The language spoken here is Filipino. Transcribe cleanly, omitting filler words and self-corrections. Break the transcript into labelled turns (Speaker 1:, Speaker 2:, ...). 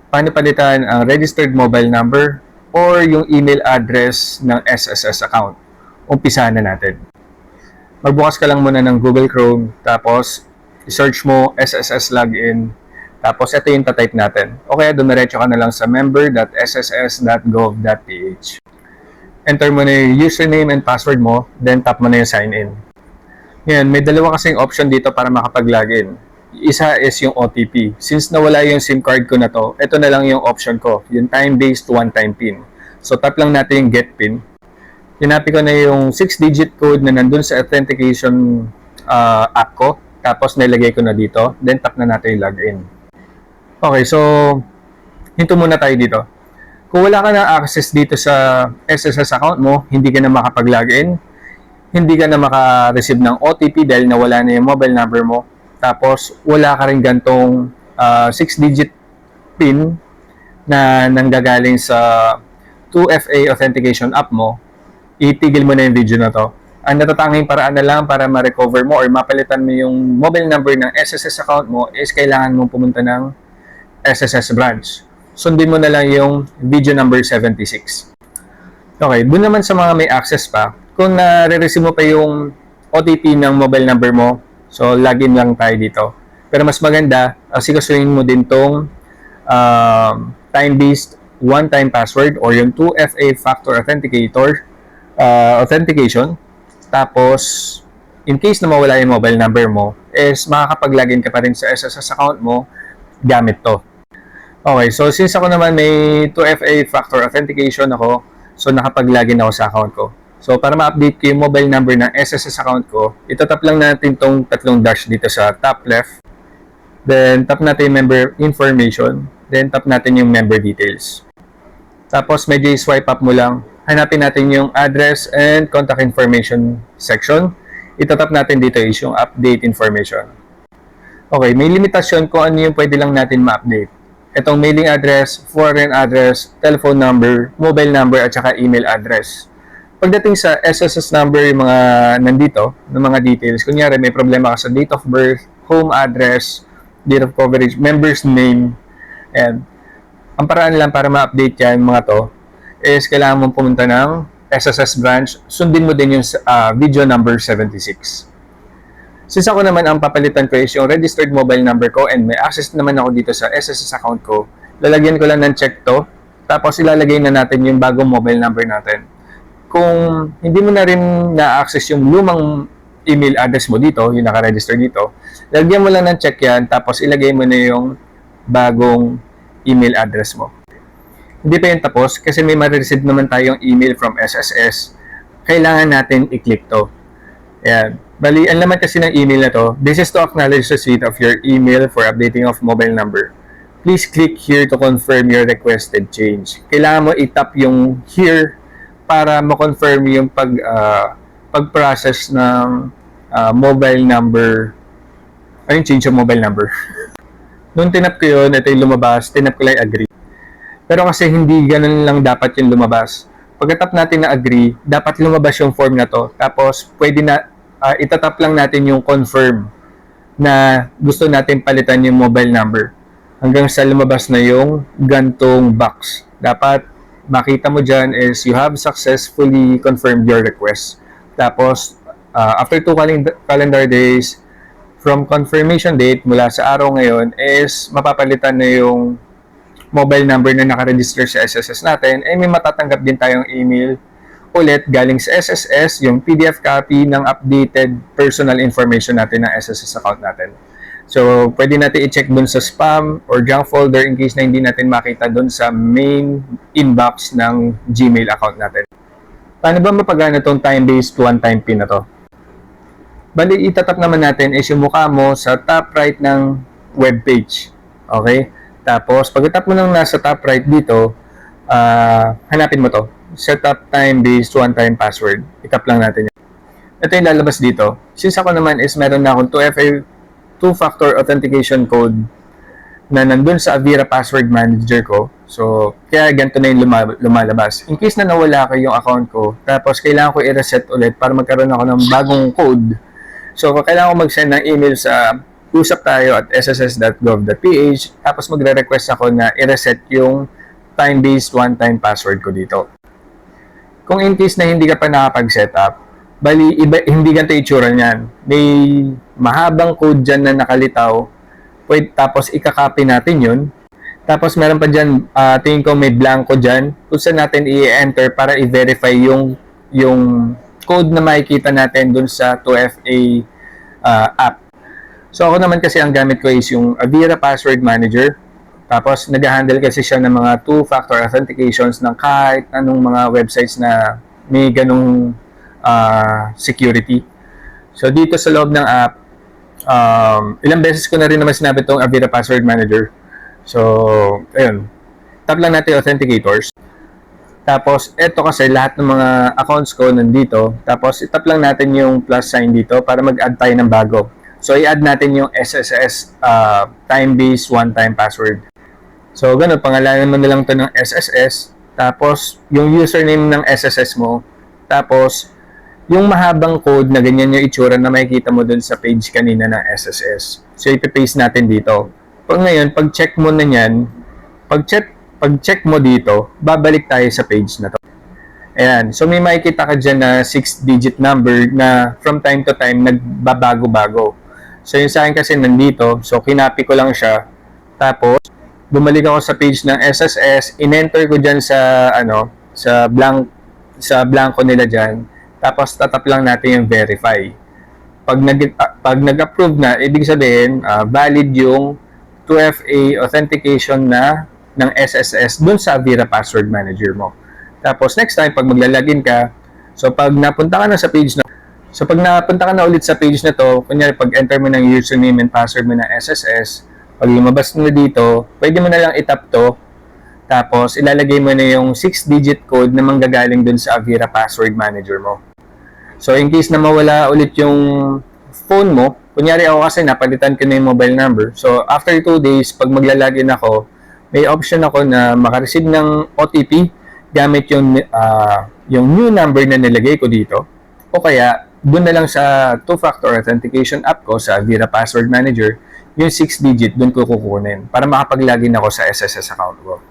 Speaker 1: paano palitan ang registered mobile number or yung email address ng SSS account. Umpisahan na natin. Magbukas ka lang muna ng Google Chrome, tapos i-search mo SSS login, tapos ito yung tatype natin. O kaya dumiretso ka na lang sa member.sss.gov.ph. Enter mo na yung username and password mo, then tap mo na yung sign in. Ngayon, may dalawa kasing option dito para makapag-login. Isa is yung OTP. Since nawala yung SIM card ko na to, ito na lang yung option ko, yung time-based one-time PIN. So tap lang natin yung get PIN. Hinapi ko na yung 6-digit code na nandun sa authentication app ko. Tapos nilagay ko na dito. Then tap na natin yung login. Okay, so hinto muna tayo dito. Kung wala ka na access dito sa SSS account mo, hindi ka na makapag-login, hindi ka na maka-receive ng OTP dahil nawala na yung mobile number mo. Tapos wala ka rin gantong 6-digit PIN na nanggagaling sa 2FA authentication app mo, itigil mo na yung video na to. Ang natatanging paraan na lang para ma-recover mo or mapalitan mo yung mobile number ng SSS account mo is kailangan mong pumunta ng SSS branch. Sundin mo na lang yung video number 76. Okay, dun naman sa mga may access pa, kung nare-receive mo pa yung OTP ng mobile number mo, so login lang tayo dito. Pero mas maganda, asikasuhin mo din tong time-based one-time password or yung 2FA factor authentication. Tapos, in case na mawala yung mobile number mo, is makakapag-login ka pa rin sa SSS account mo gamit to. Okay, so since ako naman may 2FA factor authentication ako, so nakapag-login ako sa account ko. So para ma-update ko yung mobile number ng SSS account ko, itatap lang natin tong tatlong dash dito sa top left. Then tap natin yung member information. Then tap natin yung member details. Tapos medyo swipe up mo lang. Hanapin natin yung address and contact information section. Itatap natin dito is yung update information. Okay, may limitasyon kung ano yung pwede lang natin ma-update. Itong mailing address, foreign address, telephone number, mobile number, at saka email address. Pagdating sa SSS number, yung mga nandito, ng mga details, kunyari may problema ka sa date of birth, home address, date of coverage, member's name, and ang paraan lang para ma-update yan mga to is kailangan mong pumunta ng SSS branch, sundin mo din yung video number 76. Since ako naman ang papalitan ko is yung registered mobile number ko and may access naman ako dito sa SSS account ko, lalagyan ko lang ng check to, tapos ilalagay na natin yung bagong mobile number natin. Kung hindi mo na rin na-access yung lumang email address mo dito, yung naka-register dito, lagyan mo lang ng check yan, tapos ilagay mo na yung bagong email address mo. Hindi pa yun tapos, kasi may ma-receive naman tayong email from SSS, kailangan natin i-click to. Ayan. Bali, ang laman kasi ng email na to, this is to acknowledge receipt of your email for updating of mobile number. Please click here to confirm your requested change. Kailangan mo i-tap yung here para ma-confirm yung pag-process ng mobile number, ay yung change of mobile number. Nung tinap ko yun, ito yung lumabas, tinap ko lang agree. Pero kasi hindi ganun lang dapat yung lumabas. Pagkatap natin na agree, dapat lumabas yung form na to. Tapos, pwede na, itatap lang natin yung confirm na gusto natin palitan yung mobile number. Hanggang sa lumabas na yung gantong box. Dapat, makita mo dyan is you have successfully confirmed your request. Tapos, after 2 calendar days, from confirmation date mula sa araw ngayon is mapapalitan na yung mobile number na nakaregister sa SSS natin, eh may matatanggap din tayong email ulit galing sa SSS, yung PDF copy ng updated personal information natin ng SSS account natin. So, pwede natin i-check dun sa spam or junk folder in case na hindi natin makita dun sa main inbox ng Gmail account natin. Paano ba mapagana itong time-based one-time PIN na to? Bali, itatap naman natin is yung mukha mo sa top right ng web page. Okay? Tapos, pag-tap mo nang nasa top right dito, hanapin mo to. Set up time-based one-time password. Itap lang natin yan. Ito yung lalabas dito. Since ako naman is meron na akong 2FA, two-factor authentication code na nandun sa Avira password manager ko. So, kaya ganito na yung lumalabas. In case na nawala ko yung account ko, tapos kailangan ko i-reset ulit para magkaroon ako ng bagong code. So, kailangan ko mag-send ng email sa usap tayo at sss.gov.ph, tapos magre-request ako na i-reset yung time-based one-time password ko dito. Kung in case na hindi ka pa nakapag-setup, bali, hindi ganito itsura niyan. May mahabang code dyan na nakalitaw, tapos ikakopy natin yun. Tapos meron pa dyan, tingin ko may blanco dyan, kung saan natin i-enter para i-verify yung code na makikita natin dun sa 2FA app. So ako naman kasi ang gamit ko is yung Avira Password Manager. Tapos nag-handle kasi siya ng mga two-factor authentications ng kahit anong mga websites na may ganong security. So dito sa loob ng app, ilang beses ko na rin naman sinabi itong Avira Password Manager. So, ayun. Tap lang natin authenticators. Tapos, ito kasi lahat ng mga accounts ko nandito. Tapos, itap lang natin yung plus sign dito para mag-add tayo ng bago. So, i-add natin yung SSS time-based one-time password. So, ganun, pangalanan mo na lang ito ng SSS. Tapos, yung username ng SSS mo. Tapos, yung mahabang code na ganyan yung itsura na makikita mo dun sa page kanina ng SSS. So, ipipaste natin dito. Pag ngayon, pag-check mo na yan, pag-check mo dito, babalik tayo sa page na to. Ayan. So, may makikita ka dyan na 6-digit number na from time to time nagbabago-bago. So, yung sa akin kasi nandito. So, kinopy ko lang siya. Tapos, bumalik ako sa page ng SSS. In-enter ko dyan sa, sa blanco nila dyan. Tapos, tatap lang natin yung verify. Pag nag-approve na, ibig sabihin, valid yung 2FA authentication ng SSS dun sa Avira Password Manager mo. Tapos next time, pag maglalagin ka, so pag napunta ka na sa page na, so pag napunta ka na ulit sa page na to, kunyari pag enter mo ng username and password mo ng SSS, pag lumabas mo na dito, pwede mo na lang itap to, tapos ilalagay mo na yung 6-digit code na manggagaling dun sa Avira Password Manager mo. So in case na mawala ulit yung phone mo, kunyari ako kasi napalitan ko na yung mobile number. So, after 2 days, pag maglalagin ako, may option ako na makareceive ng OTP gamit yung new number na nilagay ko dito. O kaya, doon na lang sa two-factor authentication app ko sa Avira Password Manager, yung 6-digit, doon ko kukunin para makapag-login ako sa SSS account ko.